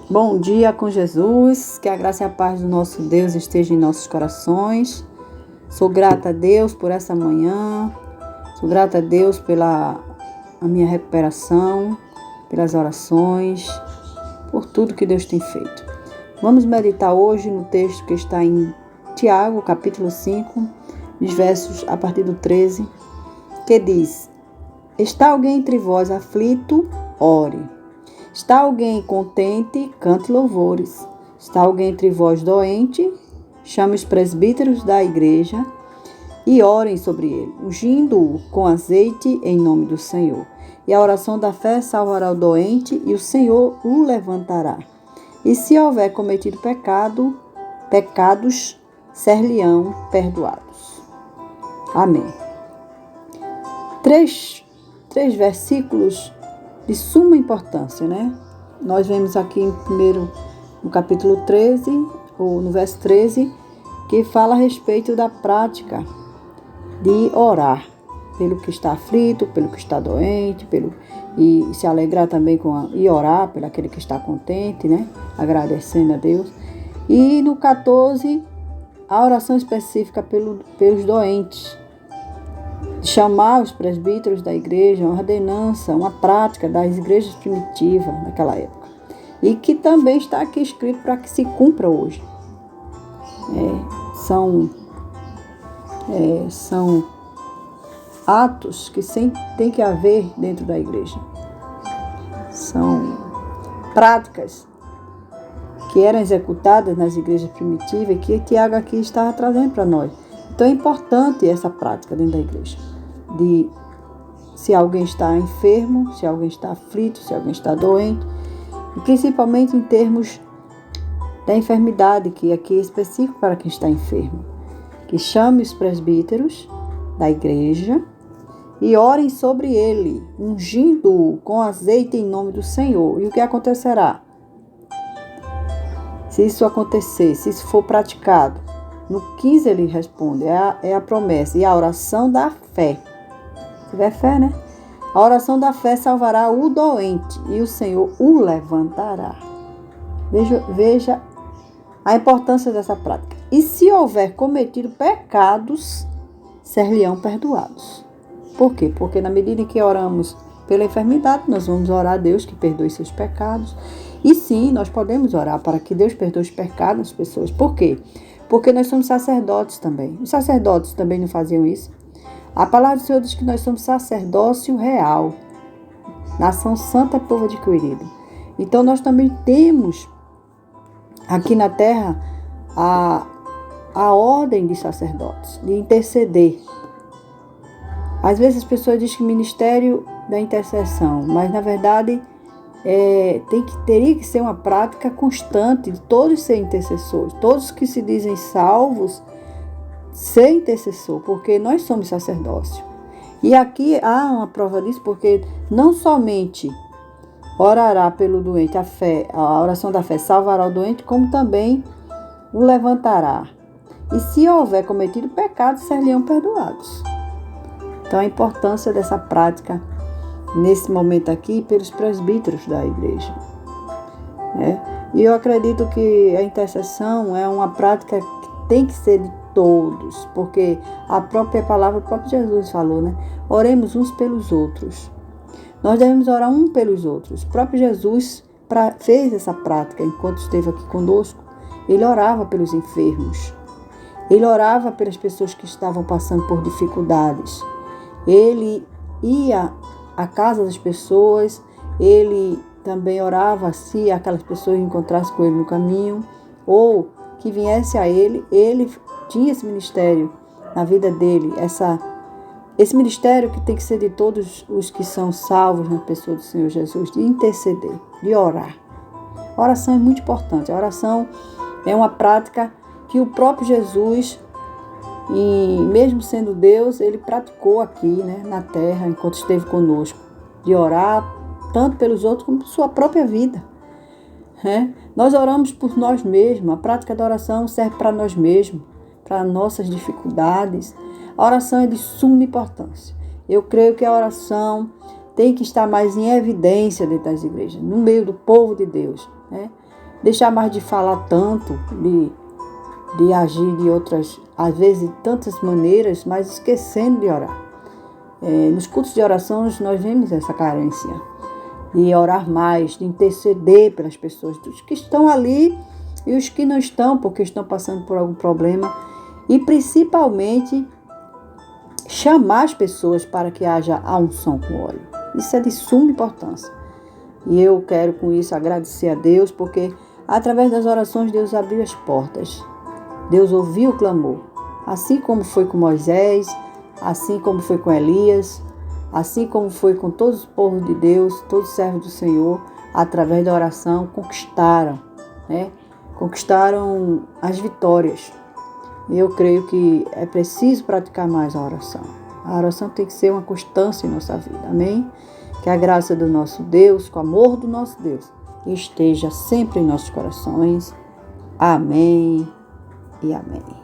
Bom dia com Jesus, que a graça e a paz do nosso Deus esteja em nossos corações. Sou grata a Deus por essa manhã, sou grata a Deus pela a minha recuperação, pelas orações, por tudo que Deus tem feito. Vamos meditar hoje no texto que está em Tiago, capítulo 5, os versos a partir do 13, que diz: Está alguém entre vós aflito? Ore. Está alguém contente? Cante louvores. Está alguém entre vós doente? Chame os presbíteros da igreja e orem sobre ele, ungindo-o com azeite em nome do Senhor. E a oração da fé salvará o doente e o Senhor o levantará. E se houver cometido pecados ser-lhe-ão perdoados. Amém. Três versículos de suma importância, né? Nós vemos aqui primeiro no capítulo 13, ou no verso 13, que fala a respeito da prática de orar pelo que está aflito, pelo que está doente, e se alegrar também e orar pelo aquele que está contente, né? Agradecendo a Deus. E no 14, a oração específica pelos doentes. Chamar os presbíteros da igreja, uma ordenança, uma prática das igrejas primitivas naquela época. E que também está aqui escrito para que se cumpra hoje. São atos que tem que haver dentro da igreja. São práticas que eram executadas nas igrejas primitivas e que Tiago aqui está trazendo para nós. Então é importante essa prática dentro da igreja. Se alguém está enfermo, se alguém está aflito, se alguém está doente, e principalmente em termos da enfermidade, que aqui é específico para quem está enfermo, que chame os presbíteros da igreja e orem sobre ele, ungindo-o com azeite em nome do Senhor. E o que acontecerá? Se isso acontecer, se isso for praticado, no 15 ele responde, é a promessa e a oração da fé. Se tiver fé, né? A oração da fé salvará o doente e o Senhor o levantará. Veja a importância dessa prática. E se houver cometido pecados, ser-lhe-ão perdoados. Por quê? Porque na medida em que oramos pela enfermidade, nós vamos orar a Deus que perdoe seus pecados. E sim, nós podemos orar para que Deus perdoe os pecados das pessoas. Por quê? Porque nós somos sacerdotes também. Os sacerdotes também não faziam isso. A palavra do Senhor diz que nós somos sacerdócio real. Nação santa, povo adquirido. Então nós também temos aqui na terra a ordem de sacerdotes, de interceder. Às vezes as pessoas dizem que ministério da intercessão, mas na verdade teria que ser uma prática constante de todos serem intercessores, todos que se dizem salvos ser intercessor, porque nós somos sacerdócio. E aqui há uma prova disso, porque não somente orará pelo doente, a oração da fé salvará o doente, como também o levantará. E se houver cometido pecados, ser-lhe-ão perdoados. Então a importância dessa prática nesse momento aqui pelos presbíteros da igreja. E eu acredito que a intercessão é uma prática que tem que ser de todos, porque a própria palavra, o próprio Jesus falou, né? Oremos uns pelos outros. Nós devemos orar uns pelos outros. O próprio Jesus fez essa prática enquanto esteve aqui conosco. Ele orava pelos enfermos. Ele orava pelas pessoas que estavam passando por dificuldades. Ele ia à casa das pessoas. Ele também orava se aquelas pessoas encontrassem com ele no caminho ou que viesse a ele. Ele tinha esse ministério na vida dele, esse ministério que tem que ser de todos os que são salvos na pessoa do Senhor Jesus, de interceder, de orar. A oração é muito importante. A oração é uma prática que o próprio Jesus, e mesmo sendo Deus, ele praticou aqui, né, na terra, enquanto esteve conosco, de orar tanto pelos outros como por sua própria vida. Nós oramos por nós mesmos. A prática da oração serve para nós mesmos, para nossas dificuldades. A oração é de suma importância. Eu creio que a oração tem que estar mais em evidência dentro das igrejas, no meio do povo de Deus, né? deixar mais de falar tanto, de agir de outras, às vezes de tantas maneiras, mas esquecendo de orar. Nos cultos de orações nós vemos essa carência de orar mais, de interceder pelas pessoas, dos que estão ali e os que não estão, porque estão passando por algum problema, e principalmente chamar as pessoas para que haja a unção com óleo. Isso é de suma importância. E eu quero com isso agradecer a Deus, porque através das orações Deus abriu as portas. Deus ouviu o clamor. Assim como foi com Moisés, assim como foi com Elias, assim como foi com todos os povos de Deus, todos os servos do Senhor, através da oração, conquistaram, né? Conquistaram as vitórias. E eu creio que é preciso praticar mais a oração. A oração tem que ser uma constância em nossa vida. Amém? Que a graça do nosso Deus, que o amor do nosso Deus esteja sempre em nossos corações. Amém e amém.